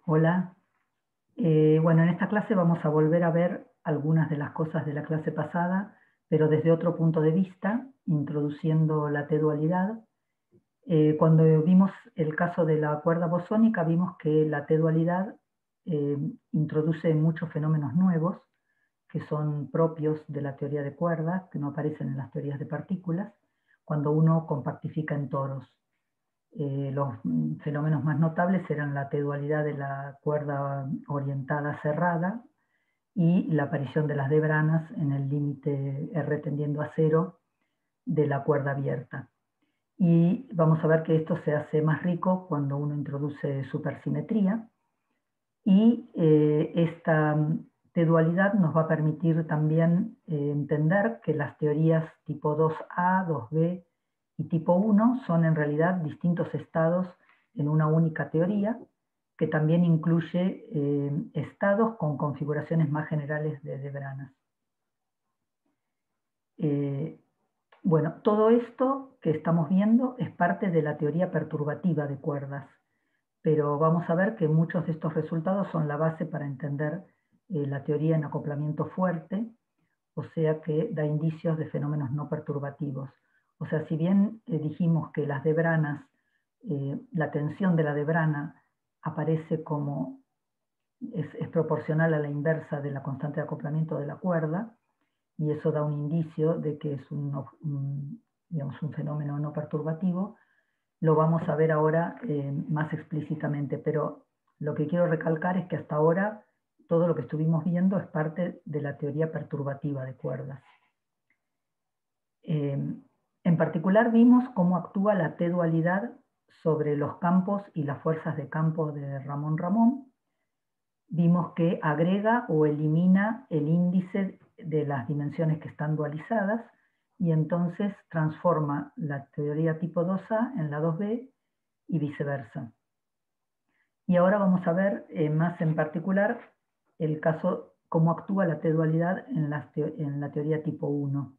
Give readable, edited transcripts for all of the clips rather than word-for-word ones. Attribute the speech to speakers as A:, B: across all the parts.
A: Hola. Bueno, en esta clase vamos a volver a ver algunas de las cosas de la clase pasada, pero desde otro punto de vista, introduciendo la T-dualidad. Cuando vimos el caso de la cuerda bosónica, vimos que la T-dualidad introduce muchos fenómenos nuevos, que son propios de la teoría de cuerdas, que no aparecen en las teorías de partículas, cuando uno compactifica en toros. Los fenómenos más notables eran la T-dualidad de la cuerda orientada cerrada y la aparición de las debranas en el límite R tendiendo a 0 de la cuerda abierta. Y vamos a ver que esto se hace más rico cuando uno introduce supersimetría, y esta T-dualidad nos va a permitir también entender que las teorías tipo 2A, 2B y tipo 1 son en realidad distintos estados en una única teoría, que también incluye estados con configuraciones más generales de debranas. Bueno, todo esto que estamos viendo es parte de la teoría perturbativa de cuerdas, pero vamos a ver que muchos de estos resultados son la base para entender la teoría en acoplamiento fuerte, o sea que da indicios de fenómenos no perturbativos. O sea, si bien dijimos que las debranas, la tensión de la debrana aparece como, es proporcional a la inversa de la constante de acoplamiento de la cuerda, y eso da un indicio de que es digamos, un fenómeno no perturbativo, lo vamos a ver ahora más explícitamente, pero lo que quiero recalcar es que hasta ahora todo lo que estuvimos viendo es parte de la teoría perturbativa de cuerdas. En particular vimos cómo actúa la T-dualidad sobre los campos y las fuerzas de campo de Ramón Ramón. Vimos que agrega o elimina el índice de las dimensiones que están dualizadas, y entonces transforma la teoría tipo 2A en la 2B y viceversa. Y ahora vamos a ver más en particular el caso, cómo actúa la T-dualidad en la teoría tipo 1.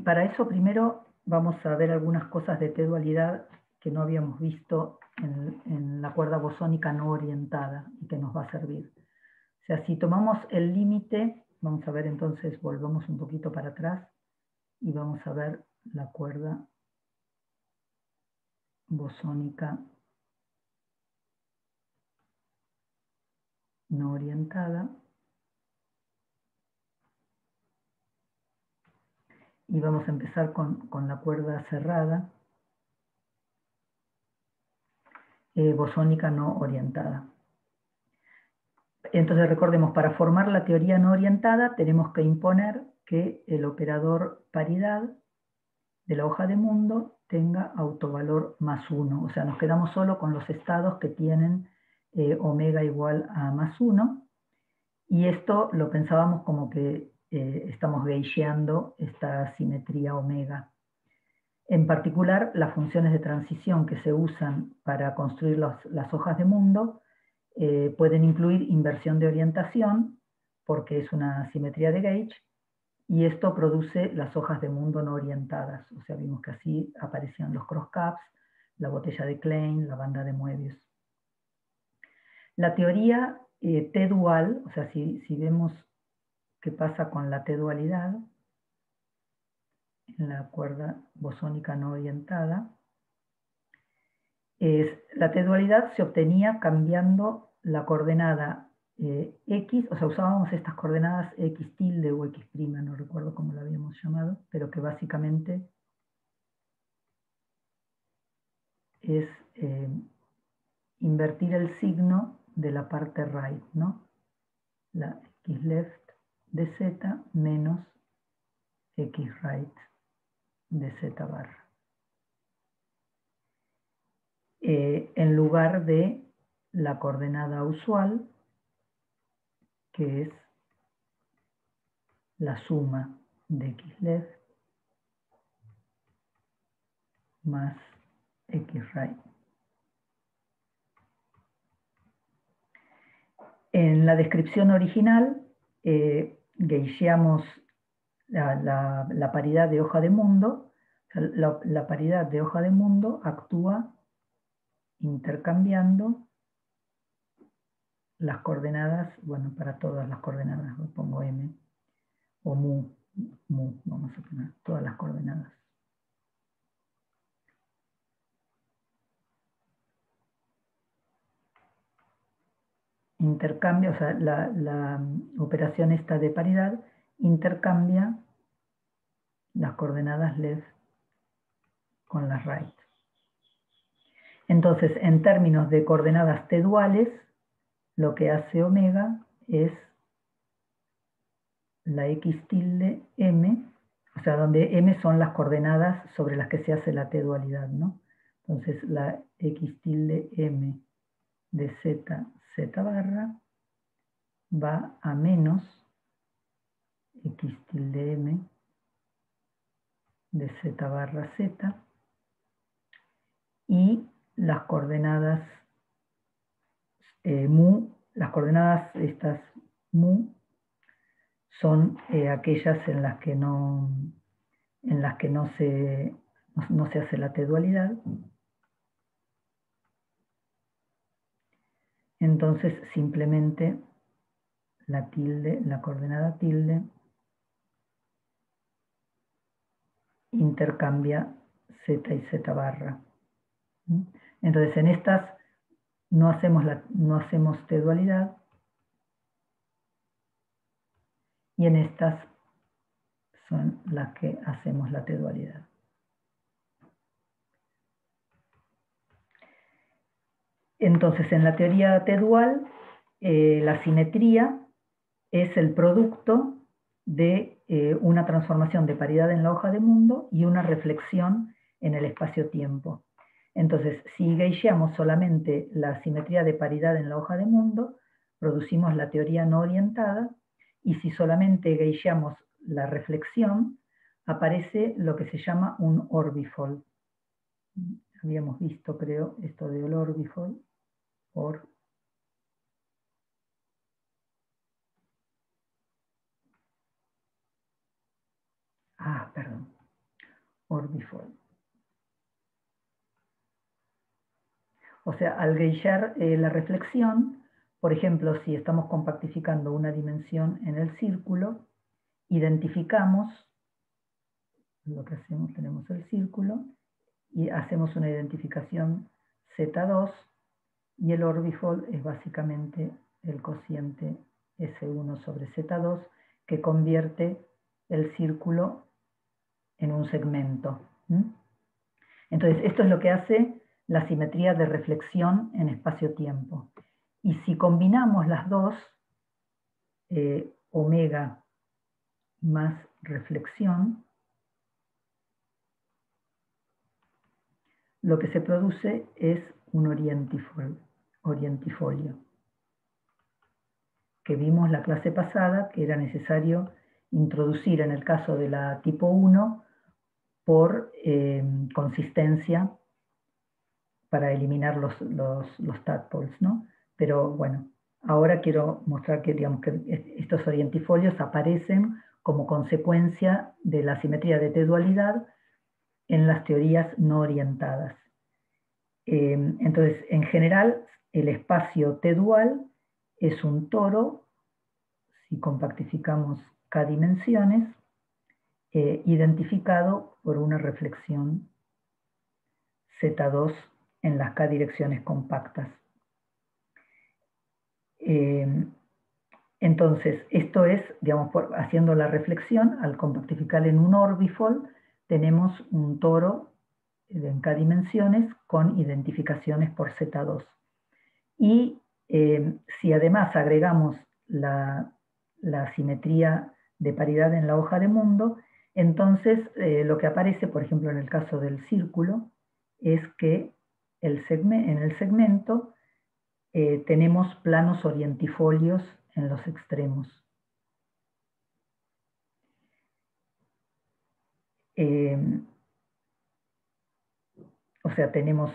A: Para eso primero vamos a ver algunas cosas de T-dualidad que no habíamos visto en la cuerda bosónica no orientada y que nos va a servir. O sea, si tomamos el límite, vamos a ver entonces, volvemos un poquito para atrás y vamos a ver la cuerda bosónica no orientada. Y vamos a empezar con la cuerda cerrada, bosónica no orientada. Entonces recordemos, para formar la teoría no orientada tenemos que imponer que el operador paridad de la hoja de mundo tenga autovalor +1. O sea, nos quedamos solo con los estados que tienen omega igual a +1. Y esto lo pensábamos como que estamos gaugeando esta simetría omega. En particular, las funciones de transición que se usan para construir las hojas de mundo pueden incluir inversión de orientación, porque es una simetría de gauge, y esto produce las hojas de mundo no orientadas. O sea, vimos que así aparecían los crosscups, la botella de Klein, la banda de Möbius. La teoría T-dual, o sea, si vemos qué pasa con la T-dualidad en la cuerda bosónica no orientada, la T-dualidad se obtenía cambiando la coordenada X, o sea, usábamos estas coordenadas X tilde o X', no recuerdo cómo lo habíamos llamado, pero que básicamente es invertir el signo de la parte right, ¿no? La X left de Z menos X right de Z barra. En lugar de la coordenada usual, que es la suma de X left más X right. En la descripción original, gaugeamos la paridad de hoja de mundo. La paridad de hoja de mundo actúa intercambiando las coordenadas, bueno, para todas las coordenadas, lo pongo m, o mu, vamos a poner todas las coordenadas. Intercambia, o sea, la operación esta de paridad intercambia las coordenadas left con las right. Entonces, en términos de coordenadas t duales, lo que hace omega es la x tilde m, o sea, donde m son las coordenadas sobre las que se hace la t dualidad, ¿no? Entonces, la x tilde m de z, z barra, va a menos x tilde m de z barra z, y las coordenadas mu, las coordenadas estas mu son aquellas en las que no se hace la t dualidad. Entonces simplemente la coordenada tilde intercambia z y z barra. Entonces en estas no hacemos t dualidad, y en estas son las que hacemos la t dualidad. Entonces, en la teoría t dual, la simetría es el producto de una transformación de paridad en la hoja de mundo y una reflexión en el espacio-tiempo. Entonces, si gaugeamos solamente la simetría de paridad en la hoja de mundo, producimos la teoría no orientada, y si solamente gaugeamos la reflexión, aparece lo que se llama un orbifold. Habíamos visto, creo, esto del orbifold. Perdón. Orbifold. O sea, al gaugear la reflexión, por ejemplo, si estamos compactificando una dimensión en el círculo, identificamos lo que hacemos, tenemos el círculo, y hacemos una identificación Z2, y el orbifold es básicamente el cociente S1 sobre Z2, que convierte el círculo en un segmento. Entonces, esto es lo que hace la simetría de reflexión en espacio-tiempo. Y si combinamos las dos, omega más reflexión, lo que se produce es un orientifolio, que vimos la clase pasada que era necesario introducir en el caso de la tipo 1 por consistencia para eliminar los tadpoles, ¿no? Pero bueno, ahora quiero mostrar que, digamos, que estos orientifolios aparecen como consecuencia de la simetría de t-dualidad en las teorías no orientadas. Entonces, en general, el espacio t-dual es un toro, si compactificamos k dimensiones, identificado por una reflexión Z2 en las k direcciones compactas. Entonces, esto es, digamos, haciendo la reflexión, al compactificar en un orbifold, tenemos un toro en k dimensiones con identificaciones por Z2. Y si además agregamos la simetría de paridad en la hoja de mundo, entonces lo que aparece, por ejemplo, en el caso del círculo, es que en el segmento tenemos planos orientifolios en los extremos. O sea, tenemos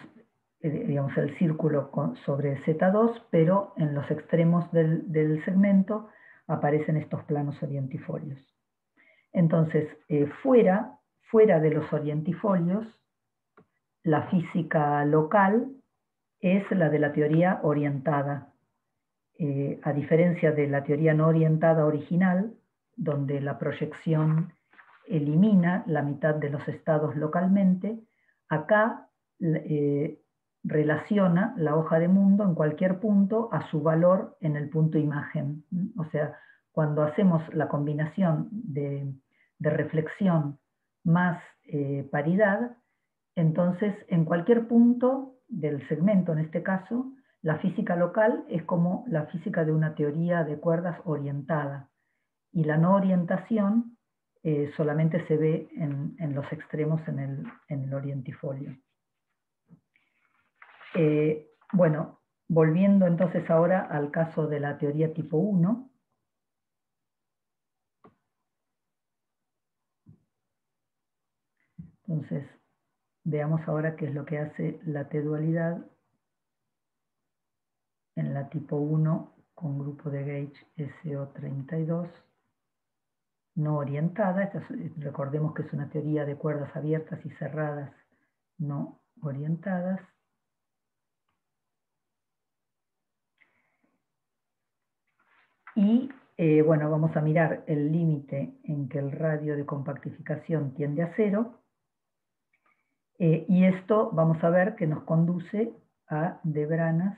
A: digamos, el círculo sobre Z2, pero en los extremos del segmento aparecen estos planos orientifolios. Entonces, fuera de los orientifolios, la física local es la de la teoría orientada. A diferencia de la teoría no orientada original, donde la proyección elimina la mitad de los estados localmente, acá relaciona la hoja de mundo en cualquier punto a su valor en el punto imagen. O sea, cuando hacemos la combinación de reflexión más paridad, entonces en cualquier punto del segmento, en este caso, la física local es como la física de una teoría de cuerdas orientada, y la no orientación solamente se ve en los extremos en el orientifolio. Bueno, volviendo entonces ahora al caso de la teoría tipo 1. Entonces, veamos ahora qué es lo que hace la T-dualidad en la tipo 1 con grupo de gauge SO32 no orientada. Recordemos que es una teoría de cuerdas abiertas y cerradas no orientadas. Y bueno, vamos a mirar el límite en que el radio de compactificación tiende a 0. Y esto vamos a ver que nos conduce a debranas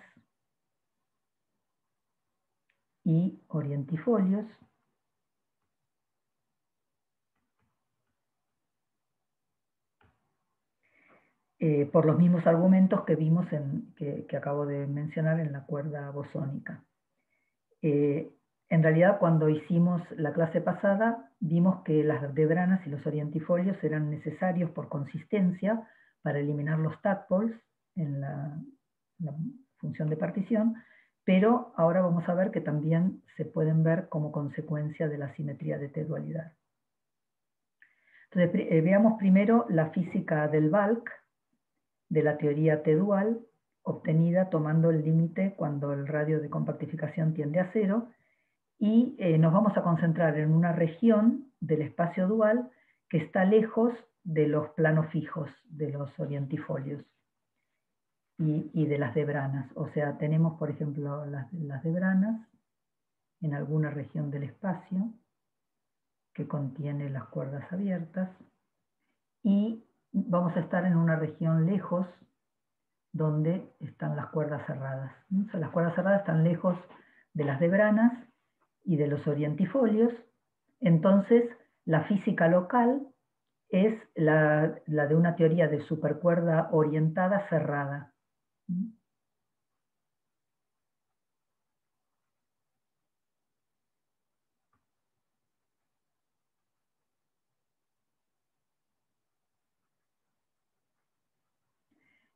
A: y orientifolios. Por los mismos argumentos que vimos que acabo de mencionar en la cuerda bosónica. En realidad, cuando hicimos la clase pasada, vimos que las debranas y los orientifolios eran necesarios por consistencia para eliminar los tadpoles en la función de partición, pero ahora vamos a ver que también se pueden ver como consecuencia de la simetría de T-dualidad. Entonces, veamos primero la física del bulk, de la teoría T-dual, obtenida tomando el límite cuando el radio de compactificación tiende a 0, y nos vamos a concentrar en una región del espacio dual que está lejos de los planos fijos de los orientifolios y de las debranas. O sea, tenemos, por ejemplo, las debranas en alguna región del espacio que contiene las cuerdas abiertas, y vamos a estar en una región lejos donde están las cuerdas cerradas. O sea, las cuerdas cerradas están lejos de las debranas y de los orientifolios. Entonces, la física local es la de una teoría de supercuerda orientada cerrada.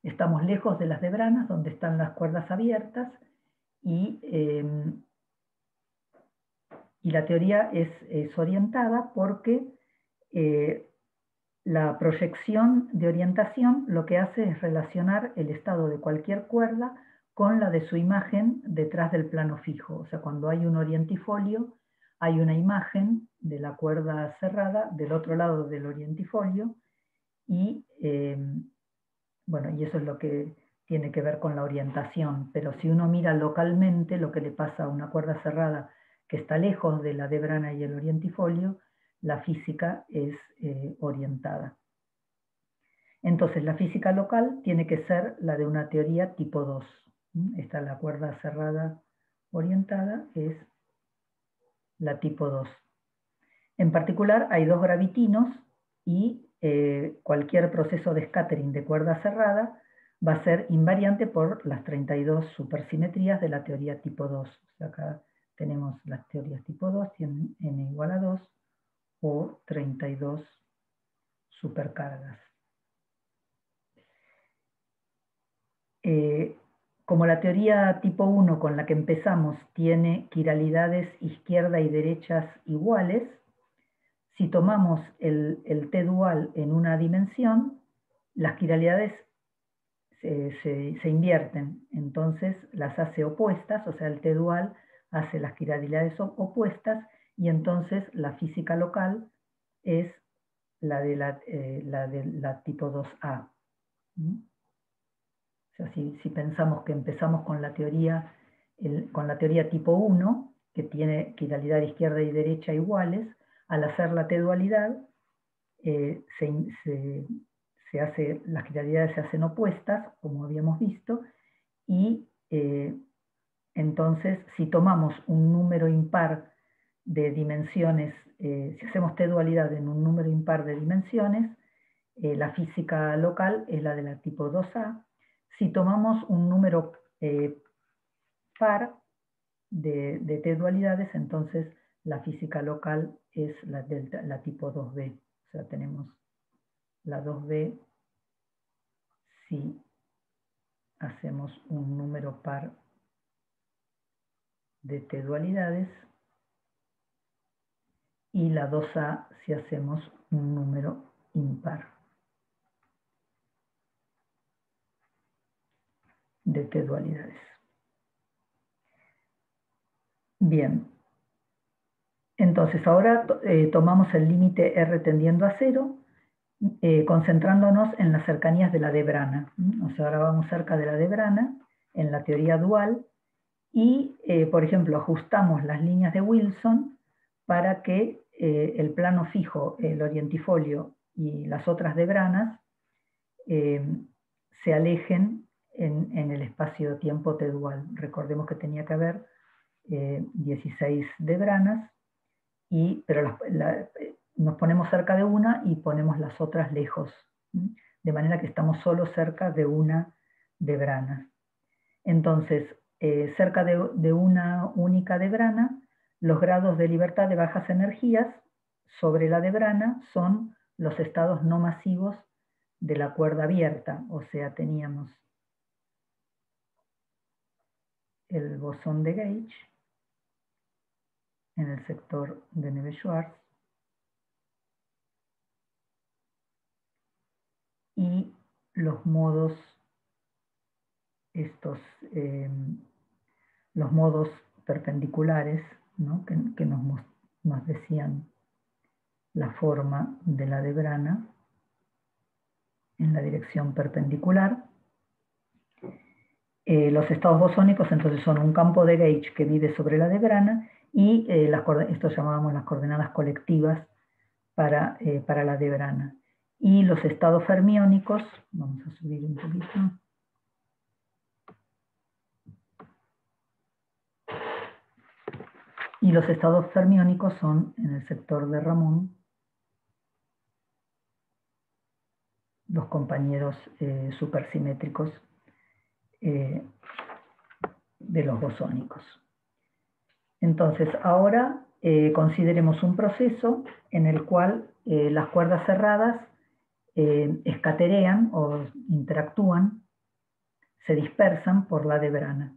A: Estamos lejos de las debranas, donde están las cuerdas abiertas, y la teoría es orientada porque la proyección de orientación lo que hace es relacionar el estado de cualquier cuerda con la de su imagen detrás del plano fijo. O sea, cuando hay un orientifolio, hay una imagen de la cuerda cerrada del otro lado del orientifolio, y bueno, y eso es lo que tiene que ver con la orientación. Pero si uno mira localmente lo que le pasa a una cuerda cerrada que está lejos de la debrana y el orientifolio, la física es orientada. Entonces, la física local tiene que ser la de una teoría tipo 2. Esta, la cuerda cerrada orientada, es la tipo 2. En particular, hay dos gravitinos, y cualquier proceso de scattering de cuerda cerrada va a ser invariante por las 32 supersimetrías de la teoría tipo 2. O sea, acá tenemos las teorías tipo 2, tienen n igual a 2 o 32 supercargas. Como la teoría tipo 1 con la que empezamos tiene quiralidades izquierda y derechas iguales, si tomamos el T dual en una dimensión, las quiralidades se invierten, entonces las hace opuestas. O sea, el T dual hace las quiralidades opuestas, y entonces la física local es la de la tipo 2A. O sea, si pensamos que empezamos con la teoría tipo 1, que tiene quiralidad izquierda y derecha iguales, al hacer la T-dualidad, las quiralidades se hacen opuestas, como habíamos visto, y entonces si tomamos un número impar de dimensiones, si hacemos T-dualidad en un número impar de dimensiones, la física local es la de la tipo 2A. Si tomamos un número par de T-dualidades, entonces la física local es la tipo 2B. O sea, tenemos la 2B si hacemos un número par de T-dualidades y la 2A si hacemos un número impar de T-dualidades. Bien, entonces ahora tomamos el límite R tendiendo a 0, concentrándonos en las cercanías de la de Brana. O sea, ahora vamos cerca de la de Brana, en la teoría dual, y, por ejemplo, ajustamos las líneas de Wilson para que el plano fijo, el orientifolio y las otras de Branas se alejen en el espacio-tiempo T dual. Recordemos que tenía que haber 16 de Branas, pero nos ponemos cerca de una y ponemos las otras lejos, de manera que estamos solo cerca de una de Brana. Entonces, cerca de una única de Brana, los grados de libertad de bajas energías sobre la de Brana son los estados no masivos de la cuerda abierta, o sea, teníamos el bosón de Gauge en el sector de Neveu-Schwarz y los modos, los modos perpendiculares, ¿no? que nos decían la forma de la de Brana en la dirección perpendicular. Los estados bosónicos entonces son un campo de Gauge que vive sobre la de Brana y esto llamábamos las coordenadas colectivas para la de Brana. Y los estados fermiónicos, vamos a subir un poquito. Y los estados fermiónicos son en el sector de Ramón, los compañeros supersimétricos de los bosónicos. Entonces, ahora consideremos un proceso en el cual las cuerdas cerradas escaterean o interactúan, se dispersan por la de Brana.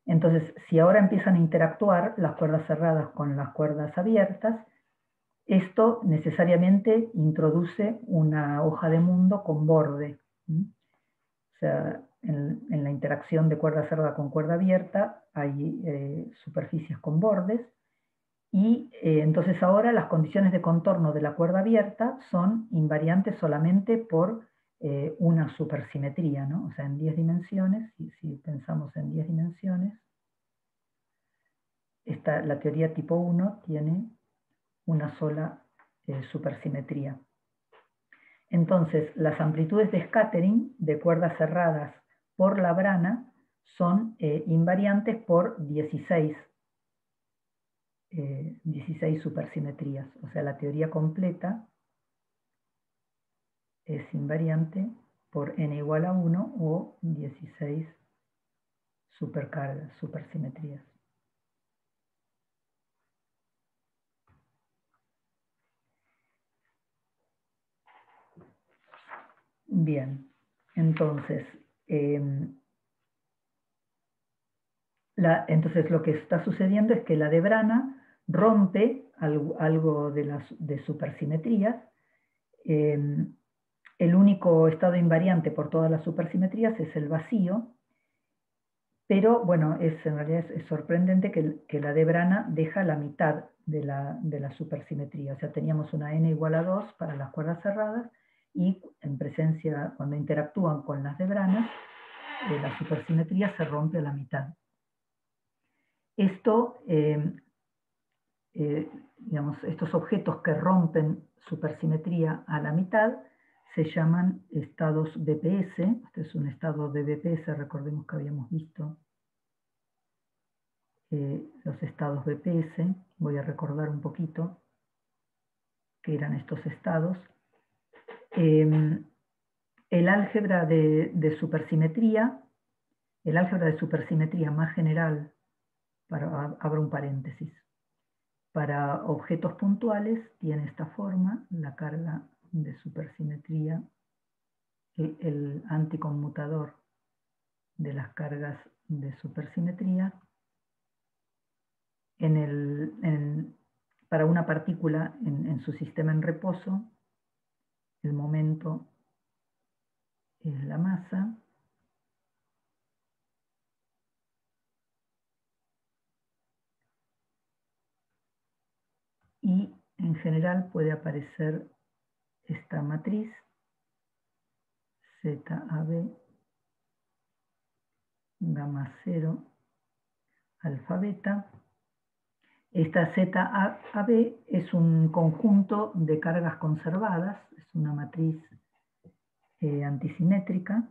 A: Entonces, si ahora empiezan a interactuar las cuerdas cerradas con las cuerdas abiertas, esto necesariamente introduce una hoja de mundo con borde. O sea, en la interacción de cuerda cerrada con cuerda abierta hay superficies con bordes, y entonces ahora las condiciones de contorno de la cuerda abierta son invariantes solamente por una supersimetría, ¿no? O sea, en 10 dimensiones, si pensamos en 10 dimensiones, la teoría tipo 1 tiene una sola supersimetría. Entonces, las amplitudes de scattering de cuerdas cerradas por la Brana son invariantes por 16 supersimetrías. O sea, la teoría completa es invariante por n igual a 1 o 16 supercargas, supersimetrías. Bien, entonces, entonces lo que está sucediendo es que la de Brana rompe algo de supersimetrías. El único estado invariante por todas las supersimetrías es el vacío, pero bueno, en realidad es sorprendente que la de Brana deja la mitad de la supersimetría. O sea, teníamos una n igual a 2 para las cuerdas cerradas, y en presencia, cuando interactúan con las de Brana, la supersimetría se rompe a la mitad. Esto, digamos, estos objetos que rompen supersimetría a la mitad se llaman estados BPS. Este es un estado de BPS, recordemos que habíamos visto los estados BPS. Voy a recordar un poquito qué eran estos estados. El álgebra de supersimetría, el álgebra de supersimetría más general, abro un paréntesis, para objetos puntuales tiene esta forma: la carga de supersimetría, el anticonmutador de las cargas de supersimetría. Para una partícula en su sistema en reposo, el momento es la masa, y en general puede aparecer esta matriz ZAB, gamma 0, alfa beta. Esta ZAB es un conjunto de cargas conservadas, es una matriz antisimétrica.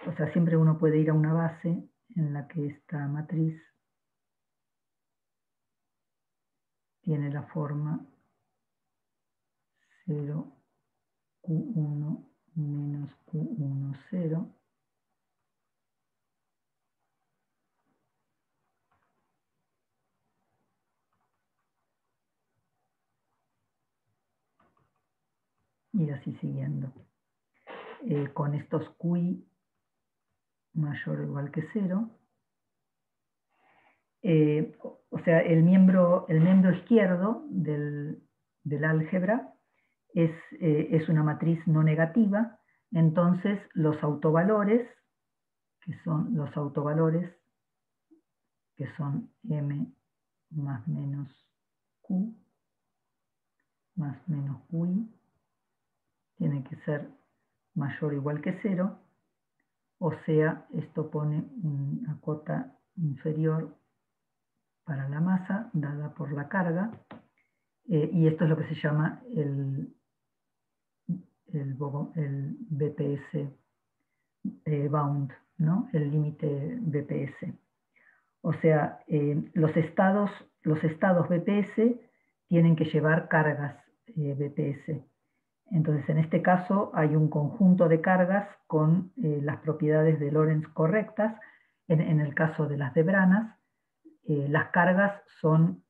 A: O sea, siempre uno puede ir a una base en la que esta matriz tiene la forma 0, Q1 menos Q1, 0. Y así siguiendo. Con estos QI mayor o igual que 0. O sea, el miembro izquierdo del álgebra es una matriz no negativa. Entonces los autovalores, que son M más menos Q más menos QI, tiene que ser mayor o igual que 0, o sea, esto pone una cota inferior para la masa dada por la carga, y esto es lo que se llama el BPS bound, ¿no? El límite BPS. O sea, los estados BPS tienen que llevar cargas BPS. Entonces, en este caso hay un conjunto de cargas con las propiedades de Lorentz correctas. En el caso de las debranas, las cargas son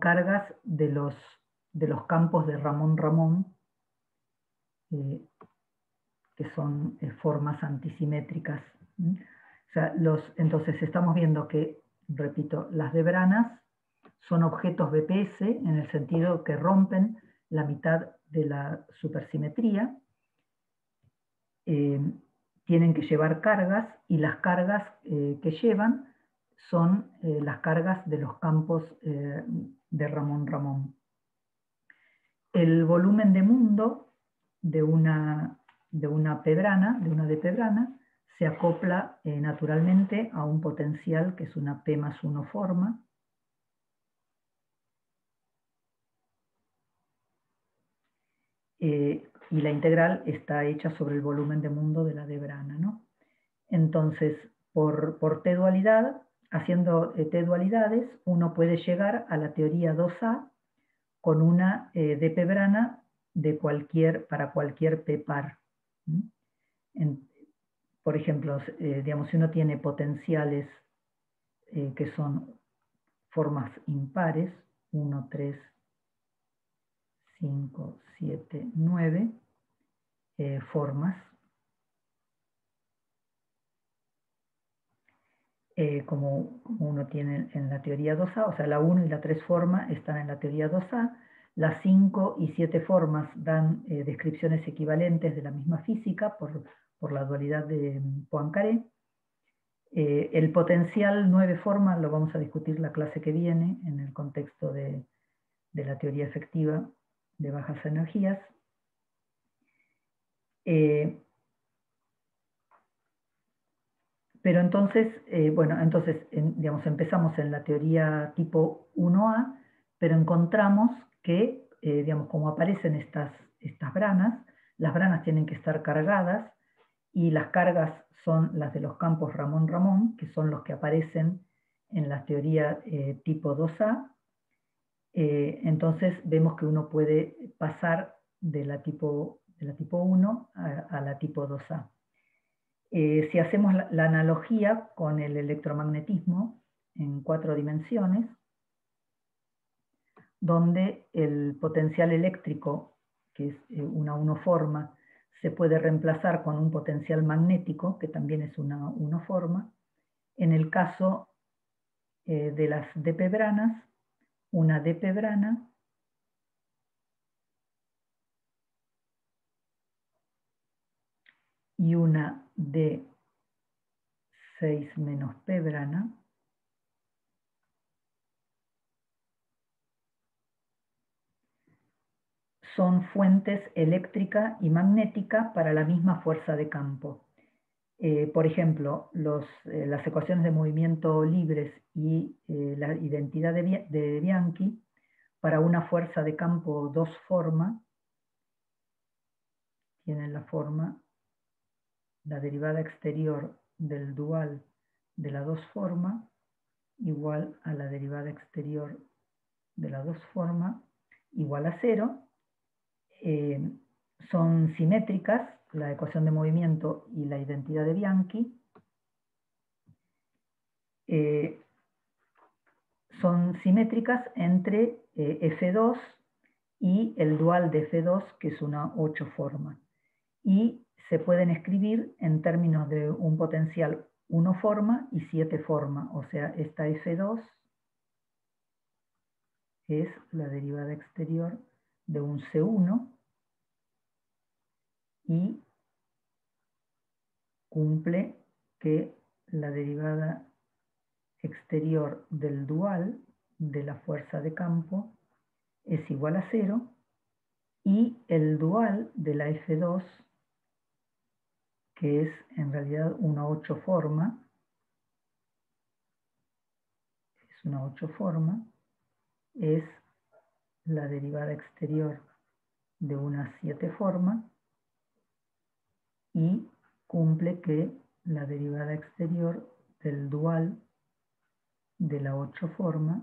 A: cargas de los campos de Ramón-Ramón, que son formas antisimétricas. O sea, entonces estamos viendo que, repito, las debranas son objetos BPS en el sentido que rompen la mitad de la supersimetría, tienen que llevar cargas, y las cargas que llevan son las cargas de los campos de Ramón-Ramón. El volumen de mundo de una pebrana, de una depebrana, se acopla naturalmente a un potencial que es una P más 1 forma. Y la integral está hecha sobre el volumen de mundo de la debrana, ¿no? Entonces, por T-dualidad, haciendo T-dualidades, uno puede llegar a la teoría 2A con una depebrana para cualquier P par. Por ejemplo, digamos, si uno tiene potenciales que son formas impares, 1, 3, 5, 7, 9 formas, como uno tiene en la teoría 2A, o sea, la 1 y la 3 forma están en la teoría 2A, las 5 y 7 formas dan descripciones equivalentes de la misma física por la dualidad de Poincaré. El potencial 9 forma lo vamos a discutir la clase que viene en el contexto de la teoría efectiva de bajas energías. Pero entonces, digamos, empezamos en la teoría tipo 1A, pero encontramos que, digamos, como aparecen estas branas, las branas tienen que estar cargadas y las cargas son las de los campos Ramón-Ramón, que son los que aparecen en la teoría tipo 2A. Entonces vemos que uno puede pasar de la tipo 1 a la tipo 2A. Si hacemos la analogía con el electromagnetismo en 4 dimensiones, donde el potencial eléctrico, que es una unoforma, se puede reemplazar con un potencial magnético, que también es una unoforma. En el caso de las dp branas, una dp brana y una D6 menos P brana son fuentes eléctrica y magnética para la misma fuerza de campo. Por ejemplo, las ecuaciones de movimiento libres y la identidad de Bianchi para una fuerza de campo 2 forma tienen la forma, la derivada exterior del dual de la 2 forma igual a la derivada exterior de la 2 forma igual a 0. Son simétricas, la ecuación de movimiento y la identidad de Bianchi. Son simétricas entre F2 y el dual de F2, que es una 8 forma. Y se pueden escribir en términos de un potencial 1 forma y 7 forma. O sea, esta F2 es la derivada exterior de un C1 y cumple que la derivada exterior del dual de la fuerza de campo es igual a 0 y el dual de la F2, que es en realidad una 8 forma, es la derivada exterior de una 7 forma y cumple que la derivada exterior del dual de la 8 forma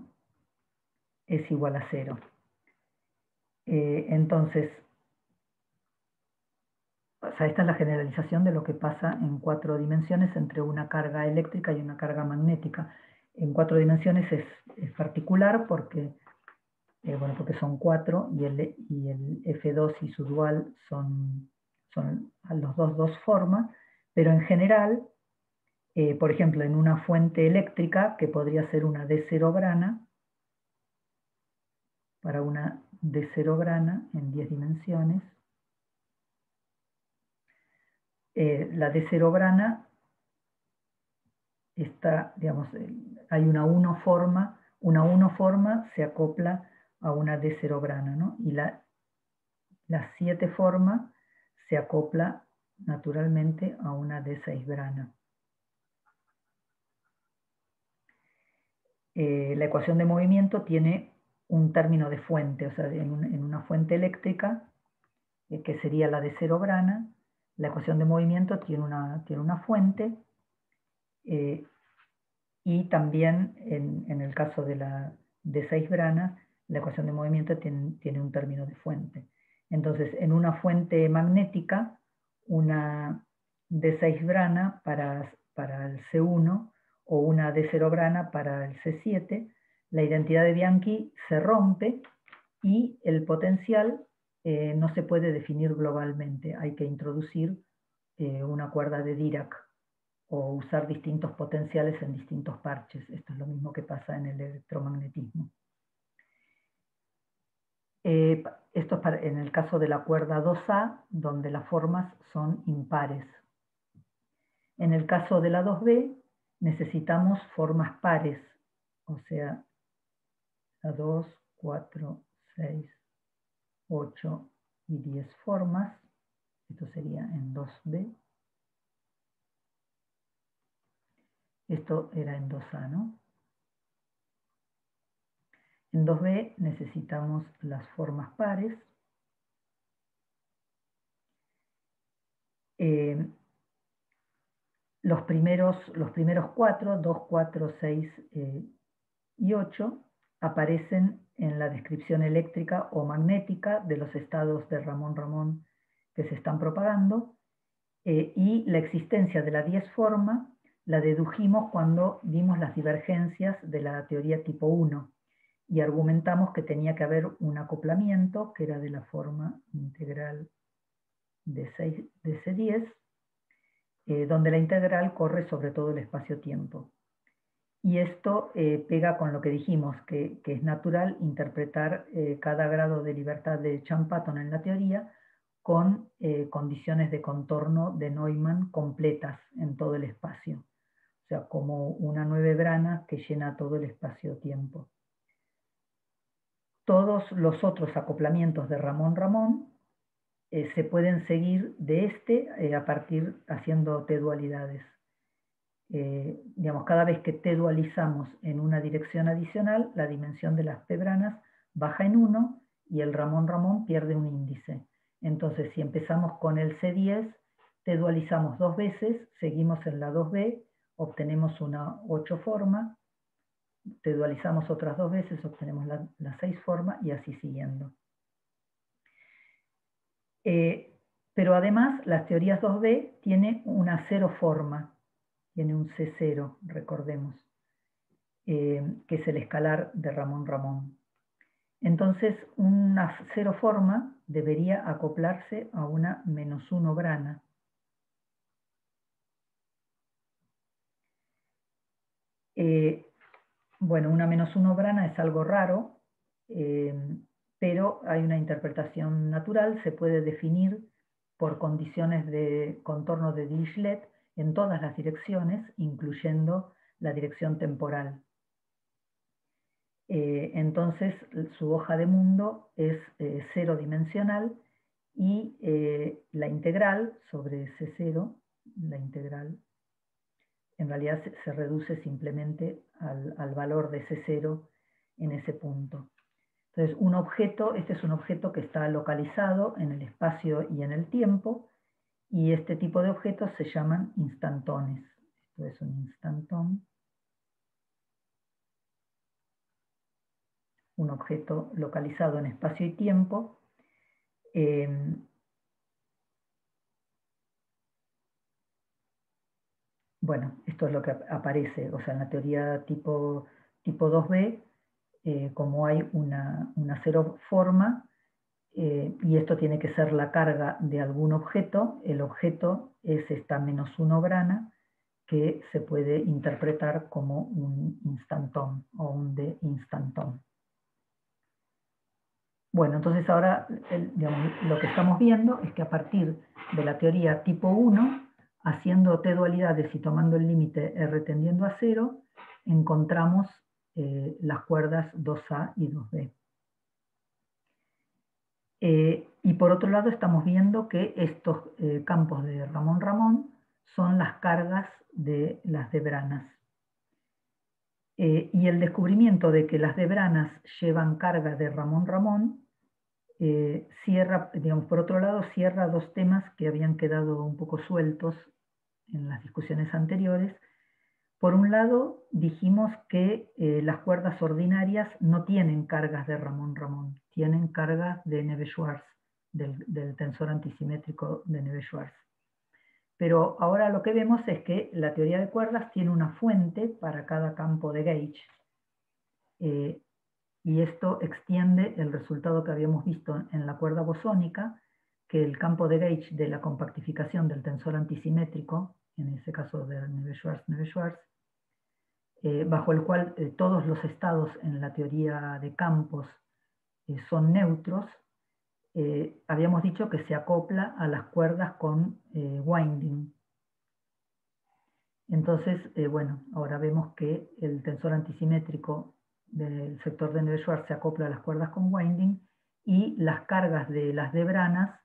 A: es igual a 0. Entonces, o sea, esta es la generalización de lo que pasa en 4 dimensiones entre una carga eléctrica y una carga magnética. En 4 dimensiones es particular porque, porque son 4 y el F2 y su dual son a los dos formas, pero en general, por ejemplo, en una fuente eléctrica, que podría ser una D0 brana, para una D0 brana en 10 dimensiones, la D0 brana está, digamos, hay una 1 forma se acopla a una D0 brana, ¿no? Y la 7 forma se acopla naturalmente a una D6 brana. La ecuación de movimiento tiene un término de fuente, o sea, en una fuente eléctrica, que sería la D0 brana, la ecuación de movimiento tiene una fuente, y también en el caso de la D6 brana, la ecuación de movimiento tiene un término de fuente. Entonces, en una fuente magnética, una D6 brana para el C1 o una D0 brana para el C7, la identidad de Bianchi se rompe y el potencial no se puede definir globalmente. Hay que introducir una cuerda de Dirac o usar distintos potenciales en distintos parches. Esto es lo mismo que pasa en el electromagnetismo. Esto es en el caso de la cuerda 2A, donde las formas son impares. En el caso de la 2B, necesitamos formas pares, o sea, la 2, 4, 6, 8 y 10 formas. Esto sería en 2B. Esto era en 2A, ¿no? En 2B necesitamos las formas pares. Los primeros 4, 2, 4, 6 y 8, aparecen en la descripción eléctrica o magnética de los estados de Ramón-Ramón que se están propagando, y la existencia de la 10 forma la dedujimos cuando vimos las divergencias de la teoría tipo 1 y argumentamos que tenía que haber un acoplamiento que era de la forma integral de C10, donde la integral corre sobre todo el espacio-tiempo. Y esto pega con lo que dijimos, que es natural interpretar cada grado de libertad de Champatton en la teoría con condiciones de contorno de Neumann completas en todo el espacio. O sea, como una 9 brana que llena todo el espacio-tiempo. Todos los otros acoplamientos de Ramón-Ramón se pueden seguir de a partir haciendo T-dualidades. Digamos, cada vez que T dualizamos en una dirección adicional, la dimensión de las P branas baja en 1 y el Ramón-Ramón pierde un índice. Entonces, si empezamos con el C10, T dualizamos 2 veces, seguimos en la 2B, obtenemos una 8 forma, T dualizamos otras 2 veces, obtenemos la 6 forma y así siguiendo. Pero además, las teorías 2B tienen una 0 forma, tiene un C0, recordemos, que es el escalar de Ramón-Ramón. Entonces, una 0 forma debería acoplarse a una -1 brana. Bueno, una -1 brana es algo raro, pero hay una interpretación natural, se puede definir por condiciones de contorno de Dirichlet en todas las direcciones, incluyendo la dirección temporal. Entonces, su hoja de mundo es 0 dimensional y la integral sobre C0, la integral, en realidad se reduce simplemente al valor de C0 en ese punto. Entonces, un objeto, este es un objeto que está localizado en el espacio y en el tiempo, y este tipo de objetos se llaman instantones. Esto es un instantón. Un objeto localizado en espacio y tiempo. Bueno, esto es lo que aparece, o sea, en la teoría tipo 2B, como hay una 0 forma, y esto tiene que ser la carga de algún objeto, el objeto es esta -1 brana, que se puede interpretar como un instantón o un de instantón. Bueno, entonces ahora digamos, lo que estamos viendo es que a partir de la teoría tipo 1, haciendo T dualidades y tomando el límite R tendiendo a 0, encontramos las cuerdas 2A y 2B. Y por otro lado estamos viendo que estos campos de Ramón-Ramón son las cargas de las debranas. Y el descubrimiento de que las debranas llevan carga de Ramón-Ramón cierra, digamos, por otro lado, cierra dos temas que habían quedado un poco sueltos en las discusiones anteriores. Por un lado, dijimos que las cuerdas ordinarias no tienen cargas de Ramón-Ramón, tienen cargas de Neveu-Schwarz, del tensor antisimétrico de Neveu-Schwarz. Pero ahora lo que vemos es que la teoría de cuerdas tiene una fuente para cada campo de gauge. Y esto extiende el resultado que habíamos visto en la cuerda bosónica, que el campo de gauge de la compactificación del tensor antisimétrico, en ese caso de Neveu-Schwarz, bajo el cual todos los estados en la teoría de campos son neutros, habíamos dicho que se acopla a las cuerdas con winding. Entonces, bueno, ahora vemos que el tensor antisimétrico del sector de Neveu-Schwarz se acopla a las cuerdas con winding y las cargas de las debranas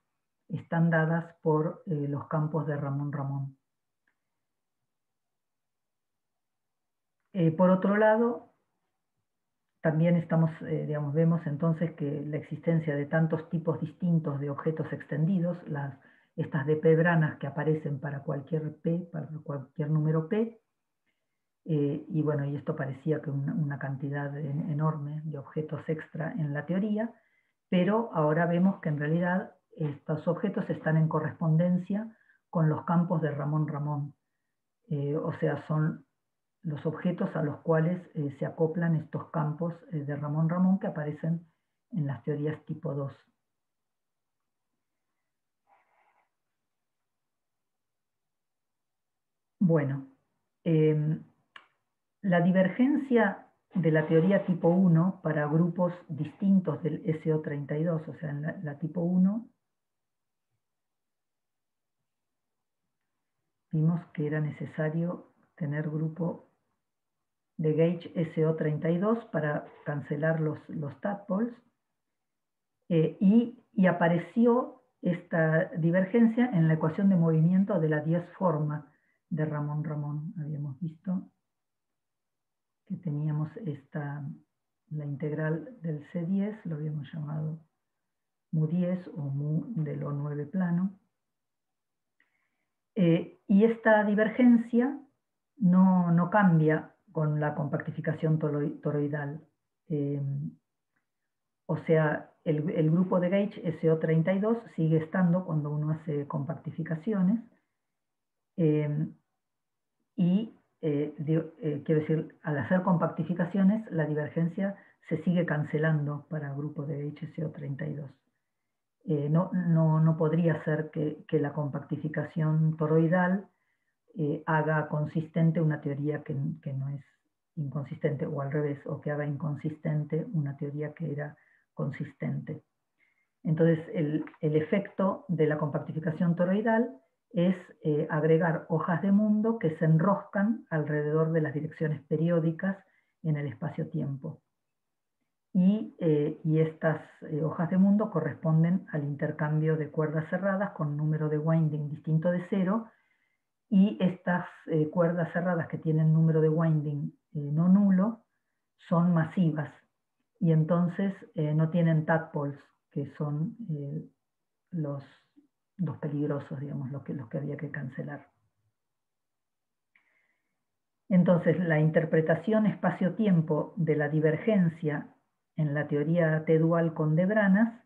A: están dadas por los campos de Ramón-Ramón. Por otro lado, también vemos entonces que la existencia de tantos tipos distintos de objetos extendidos, estas dp-branas que aparecen para cualquier p, para cualquier número p, y bueno, y esto parecía que una cantidad enorme de objetos extra en la teoría, pero ahora vemos que en realidad estos objetos están en correspondencia con los campos de Ramón-Ramón, o sea, son los objetos a los cuales se acoplan estos campos de Ramón-Ramón que aparecen en las teorías tipo 2. Bueno, la divergencia de la teoría tipo 1 para grupos distintos del SO32, o sea, en la tipo 1, vimos que era necesario tener grupo de gauge SO32 para cancelar los tadpoles, y apareció esta divergencia en la ecuación de movimiento de la 10 forma de Ramón-Ramón. Habíamos visto que teníamos la integral del C10, lo habíamos llamado mu10 o mu de lo 9 plano. Y esta divergencia no cambia con la compactificación toroidal. O sea, el grupo de gauge SO32 sigue estando cuando uno hace compactificaciones, quiero decir, al hacer compactificaciones la divergencia se sigue cancelando para grupo de gauge SO32. No podría ser que la compactificación toroidal haga consistente una teoría que no es inconsistente, o al revés, o que haga inconsistente una teoría que era consistente. Entonces, el efecto de la compactificación toroidal es agregar hojas de mundo que se enroscan alrededor de las direcciones periódicas en el espacio-tiempo. Y estas hojas de mundo corresponden al intercambio de cuerdas cerradas con número de winding distinto de 0, y estas cuerdas cerradas que tienen número de winding no nulo son masivas, y entonces no tienen tadpoles, que son los peligrosos, digamos, los que había que cancelar. Entonces, la interpretación espacio-tiempo de la divergencia en la teoría T-dual con de-Branas,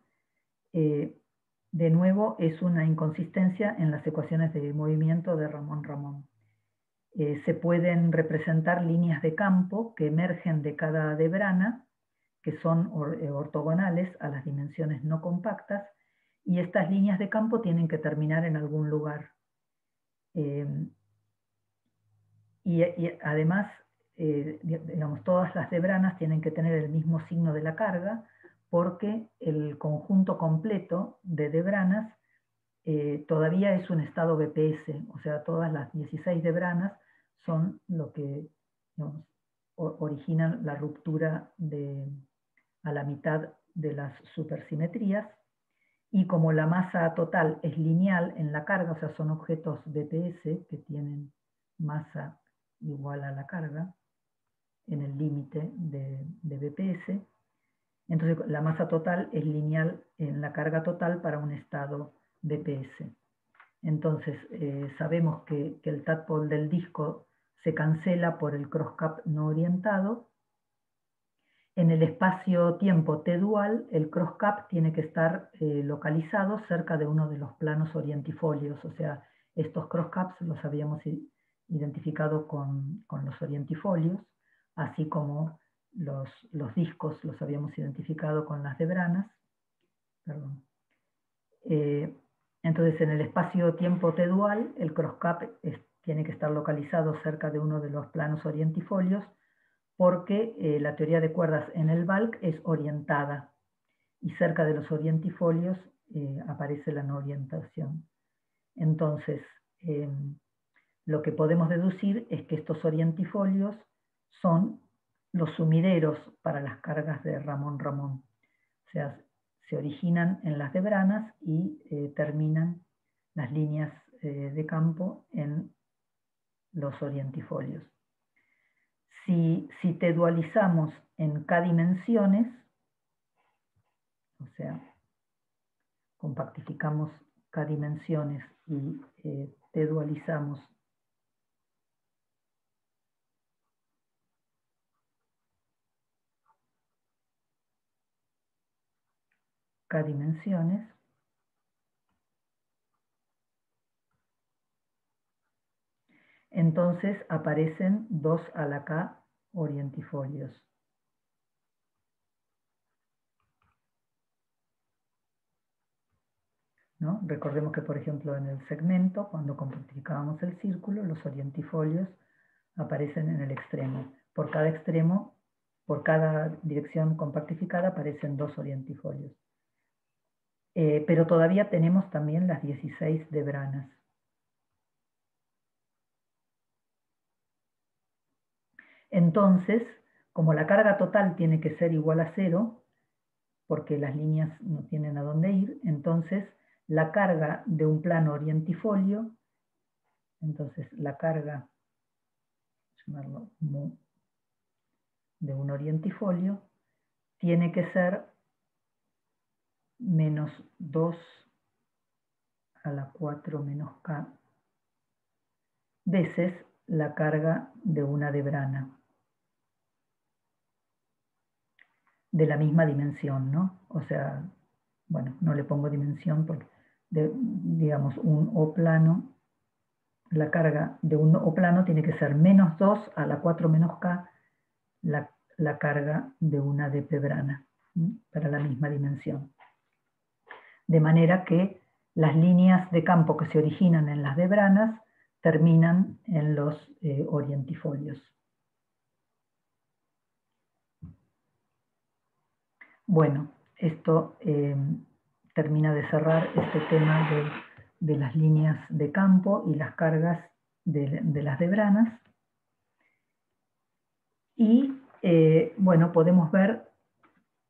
A: de nuevo, es una inconsistencia en las ecuaciones de movimiento de Ramón-Ramón. Se pueden representar líneas de campo que emergen de cada de-Brana, que son ortogonales a las dimensiones no compactas, y estas líneas de campo tienen que terminar en algún lugar. Y además, digamos, todas las de-Branas tienen que tener el mismo signo de la carga, porque el conjunto completo de de-Branas todavía es un estado BPS, o sea, todas las 16 de-Branas son lo que, digamos, originan la ruptura a la mitad de las supersimetrías, y como la masa total es lineal en la carga, o sea, son objetos BPS que tienen masa igual a la carga en el límite de BPS, entonces la masa total es lineal en la carga total para un estado BPS. Entonces sabemos que el tadpole del disco se cancela por el cross-cap no orientado. En el espacio-tiempo T-dual, el cross-cap tiene que estar localizado cerca de uno de los planos orientifolios, o sea, estos cross-caps los habíamos identificado con los orientifolios, así como los discos los habíamos identificado con las de-Branas. Perdón. Entonces, en el espacio-tiempo T-dual, el cross-cap tiene que estar localizado cerca de uno de los planos orientifolios, porque la teoría de cuerdas en el bulk es orientada, y cerca de los orientifolios aparece la no orientación. Entonces, lo que podemos deducir es que estos orientifolios son los sumideros para las cargas de Ramón-Ramón. O sea, se originan en las de-Branas y terminan las líneas de campo en los orientifolios. Si te dualizamos en K dimensiones, o sea, compactificamos K dimensiones y te dualizamos K dimensiones, entonces aparecen 2 a la K orientifolios. ¿No? Recordemos que, por ejemplo, en el segmento, cuando compactificábamos el círculo, los orientifolios aparecen en el extremo. Por cada extremo, por cada dirección compactificada, aparecen 2 orientifolios. Pero todavía tenemos también las 16 debranas. Entonces, como la carga total tiene que ser igual a 0, porque las líneas no tienen a dónde ir, entonces la carga de un plano orientifolio, entonces la carga, llamarlo mu, de un orientifolio, tiene que ser menos 2 a la 4 menos K veces la carga de una debrana de la misma dimensión, ¿no? O sea, bueno, no le pongo dimensión porque, digamos, un O plano, la carga de un O plano tiene que ser menos 2 a la 4 menos K la carga de una de debrana, para la misma dimensión. De manera que las líneas de campo que se originan en las debranas terminan en los orientifolios. Bueno, esto termina de cerrar este tema de las líneas de campo y las cargas de las debranas. Y bueno, podemos ver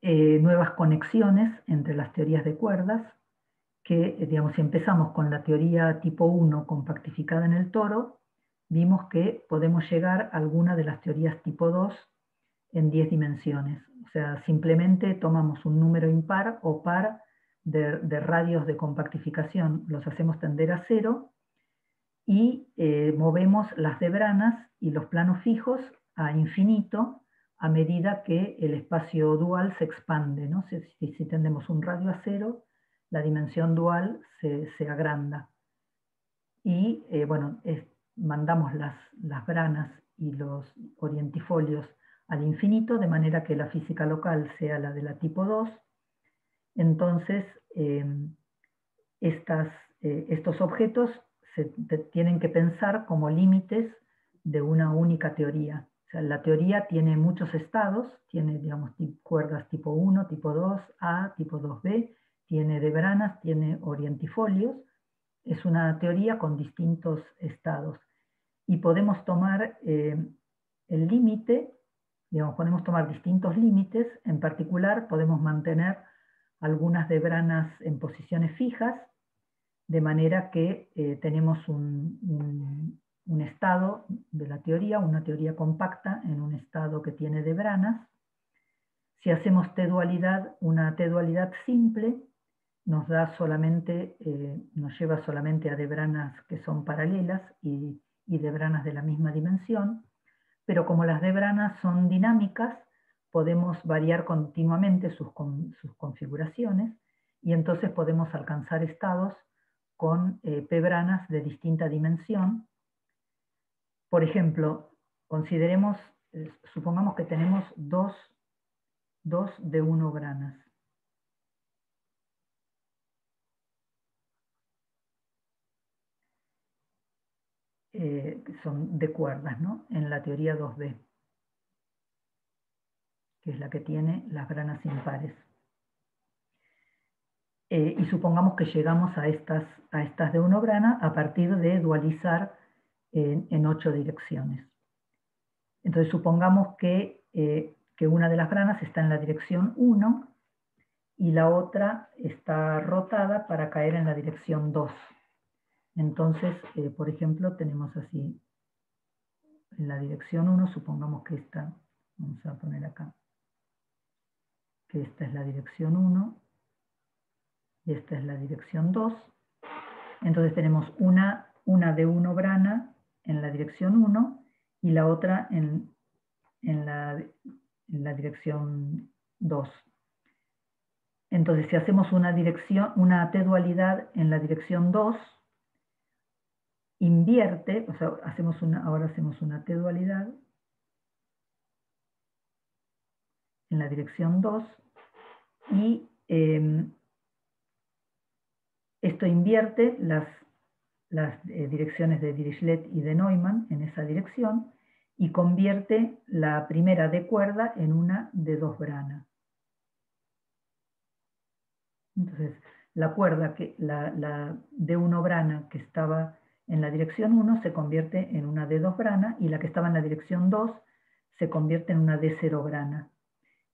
A: nuevas conexiones entre las teorías de cuerdas, que, digamos, si empezamos con la teoría tipo 1 compactificada en el toro, vimos que podemos llegar a alguna de las teorías tipo 2 en 10 dimensiones. O sea, simplemente tomamos un número impar o par de radios de compactificación, los hacemos tender a 0 y movemos las debranas y los planos fijos a infinito a medida que el espacio dual se expande, ¿no? Si tendemos un radio a 0, la dimensión dual se agranda. Y bueno, mandamos las branas y los orientifolios al infinito, de manera que la física local sea la de la tipo 2. Entonces, estos objetos se tienen que pensar como límites de una única teoría. O sea, la teoría tiene muchos estados, tiene, digamos, cuerdas tipo 1, tipo 2, A, tipo 2B, tiene debranas, tiene orientifolios. Es una teoría con distintos estados. Y podemos tomar el límite, digamos, podemos tomar distintos límites. En particular, podemos mantener algunas debranas en posiciones fijas, de manera que tenemos un estado de la teoría, una teoría compacta en un estado que tiene debranas. Si hacemos T-dualidad, una T-dualidad simple, nos da solamente, nos lleva solamente a debranas que son paralelas y debranas de la misma dimensión, pero como las debranas son dinámicas, podemos variar continuamente sus configuraciones y entonces podemos alcanzar estados con p-branas de distinta dimensión. Por ejemplo, consideremos, supongamos que tenemos dos de 1 branas. Que son de cuerdas, ¿no? En la teoría 2B, que es la que tiene las branas impares. Y supongamos que llegamos a estas de 1 brana a partir de dualizar en 8 direcciones. Entonces supongamos que una de las branas está en la dirección 1 y la otra está rotada para caer en la dirección 2. Entonces, por ejemplo, tenemos así en la dirección 1, supongamos que esta, vamos a poner acá, que esta es la dirección 1 y esta es la dirección 2. Entonces tenemos una D1 brana en la dirección 1 y la otra en la dirección 2. Entonces, si hacemos una T-dualidad en la dirección 2, invierte, o sea, ahora hacemos una T-dualidad en la dirección 2 y esto invierte las direcciones de Dirichlet y de Neumann en esa dirección y convierte la primera D cuerda en una D2 brana. Entonces, la cuerda, la D1 brana que estaba en la dirección 1 se convierte en una D2 brana y la que estaba en la dirección 2 se convierte en una D0 brana.